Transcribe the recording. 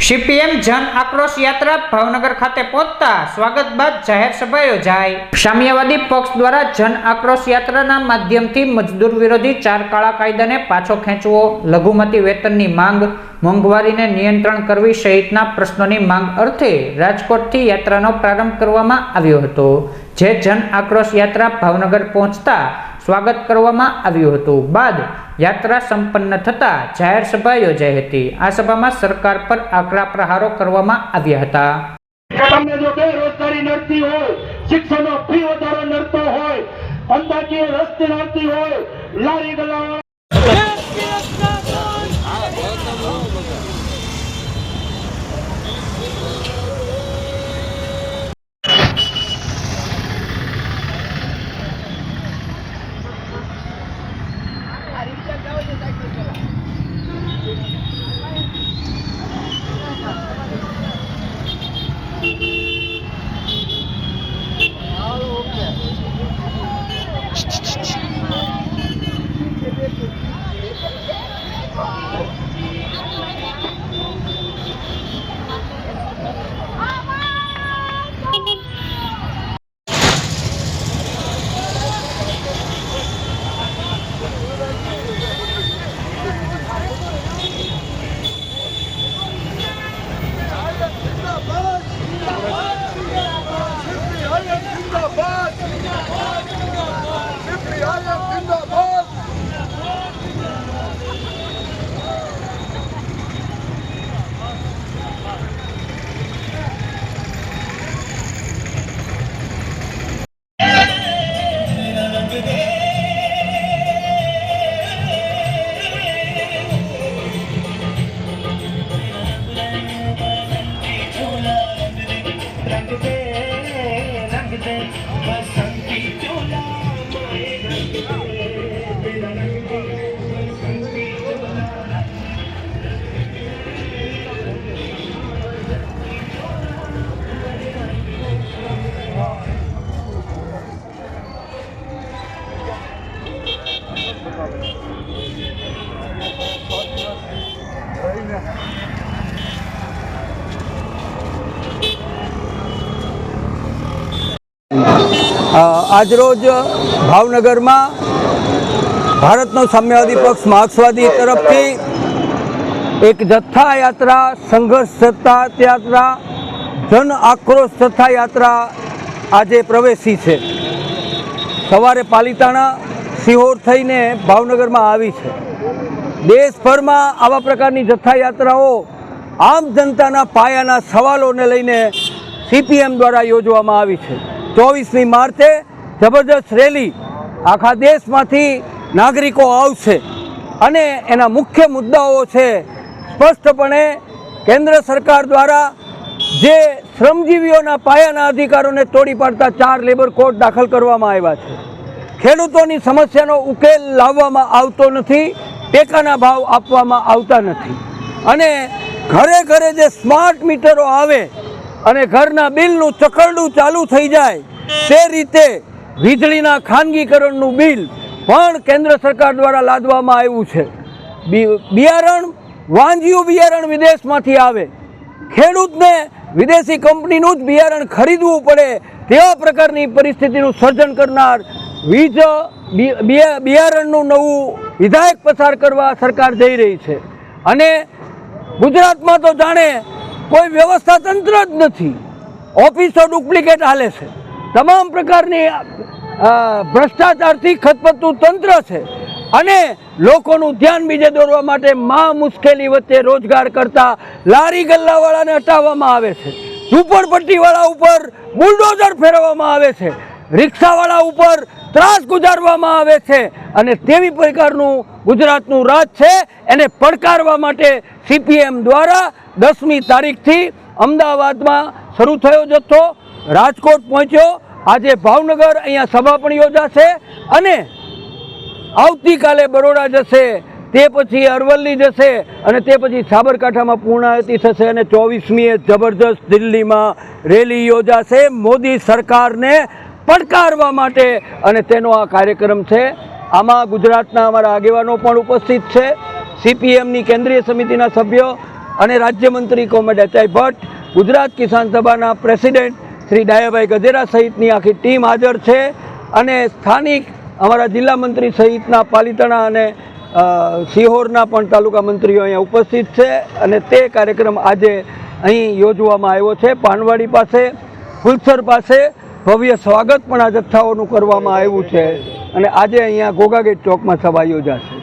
CPM જન આક્રોશ યાત્રા ભાવનગર ખાતે પહોંચતા સ્વાગત બાદ જાહેર સભા યોજાઈ। સામ્યવાદી પક્ષ દ્વારા જન આક્રોશ યાત્રાના માધ્યમથી મજદૂર વિરોધી 4 કાળા કાયદાને પાછો ખેંચવો, લઘુમતી વેતનની માંગ, મોંઘવારીને નિયંત્રણ કરવી સહિતના પ્રશ્નોની માંગ અર્થે રાજકોટથી યાત્રાનો પ્રારંભ કરવામાં આવ્યો હતો। જે જન આક્રોશ યાત્રા ભાવનગર પહોંચતા સ્વાગત કરવામાં આવ્યું હતું। બાદ યાત્રા સંપન્ન થતા જાહેર સભા યોજાઈ હતી। આ સભામાં સરકાર પર આકરા પ્રહારો કરવામાં આવ્યા હતા। તમને જો બેરોજગારી નડતી હોય, શિક્ષણનો ફી વધારો નડતો હોય, અંદાજીય રસ્તે નડતી હોય, લારી ગલ્લા આજરોજ ભાવનગરમાં ભારતનો સામ્યવાદી પક્ષ માર્ક્સવાદી તરફથી એક જથ્થા યાત્રા, સંઘર્ષ જથ્થા યાત્રા, જન આક્રોશ જથ્થા યાત્રા આજે પ્રવેશી છે। સવારે પાલિતાણા, સિહોર થઈને ભાવનગરમાં આવી છે। દેશભરમાં આવા પ્રકારની જથ્થા યાત્રાઓ આમ જનતાના પાયાના સવાલોને લઈને સીપીએમ દ્વારા યોજવામાં આવી છે। 24મી માર્ચે જબરદસ્ત રેલી આખા દેશમાંથી નાગરિકો આવશે અને એના મુખ્ય મુદ્દાઓ છે સ્પષ્ટપણે કેન્દ્ર સરકાર દ્વારા જે શ્રમજીવીઓના પાયાના અધિકારોને તોડી પાડતા 4 લેબર કોડ દાખલ કરવામાં આવ્યા છે। ખેડૂતોની સમસ્યાનો ઉકેલ લાવવામાં આવતો નથી, ટેકાના ભાવ આપવામાં આવતા નથી અને ઘરે ઘરે જે સ્માર્ટ મીટરો આવે અને ઘરના બિલનું ચકરડું ચાલુ થઈ જાય તે રીતે વીજળીના ખાનગીકરણનું બિલ પણ કેન્દ્ર સરકાર દ્વારા લાદવામાં આવ્યું છે। બિયારણ, વાંજિયું બિયારણ વિદેશમાંથી આવે, ખેડૂતને વિદેશી કંપનીનું જ બિયારણ ખરીદવું પડે તેવા પ્રકારની પરિસ્થિતિનું સર્જન કરનાર બિયારણનું નવું વિધાયક પસાર કરવા સરકાર જઈ રહી છે અને ગુજરાતમાં તો જાણે કોઈ વ્યવસ્થા તંત્ર જ નથી, ઓફિસો ડુપ્લિકેટ હાલે છે, તમામ પ્રકારની ભ્રષ્ટાચારથી ખતપતું તંત્ર છે અને લોકોનું ધ્યાન બીજે દોરવા માટે મહા મુશ્કેલી વચ્ચે રોજગાર કરતા લારી ગલ્લાવાળાને હટાવવામાં આવે છે, ઝૂંપડપટ્ટીવાળા ઉપર બુલડોઝર ફેરવવામાં આવે છે, રિક્ષાવાળા ઉપર ત્રાસ ગુજારવામાં આવે છે અને તેવી પ્રકારનું ગુજરાતનું રાજ છે। એને પડકારવા માટે સીપીએમ દ્વારા 10મી તારીખથી અમદાવાદમાં શરૂ થયો જથ્થો રાજકોટ પહોંચ્યો। આજે ભાવનગર અહીંયા સભા પણ યોજાશે અને આવતીકાલે બરોડા જશે, તે પછી અરવલ્લી જશે અને તે પછી સાબરકાંઠામાં પૂર્ણાહુતિ થશે અને 24મીએ જબરદસ્ત દિલ્હીમાં રેલી યોજાશે મોદી સરકારને પડકારવા માટે અને તેનો આ કાર્યક્રમ છે। આમાં ગુજરાતના અમારા આગેવાનો પણ ઉપસ્થિત છે, સીપીએમની કેન્દ્રીય સમિતિના સભ્યો, અને રાજ્યમંત્રી કોમરેડ એચ.આઈ. ભટ્ટ, ગુજરાત કિસાન સભાના પ્રેસિડેન્ટ શ્રી ડાયાભાઈ ગજેરા સહિતની આખી ટીમ હાજર છે અને સ્થાનિક અમારા જિલ્લા મંત્રી સહિતના પાલિતાણા અને સિહોરના પણ તાલુકા મંત્રીઓ અહીંયા ઉપસ્થિત છે અને તે કાર્યક્રમ આજે અહીં યોજવામાં આવ્યો છે. પાનવાડી પાસે, ફુલસર પાસે ભવ્ય સ્વાગત પણ આ જથ્થાઓનું કરવામાં આવ્યું છે અને આજે અહીંયા ઘોઘા ગેટ ચોકમાં સભા યોજાશે.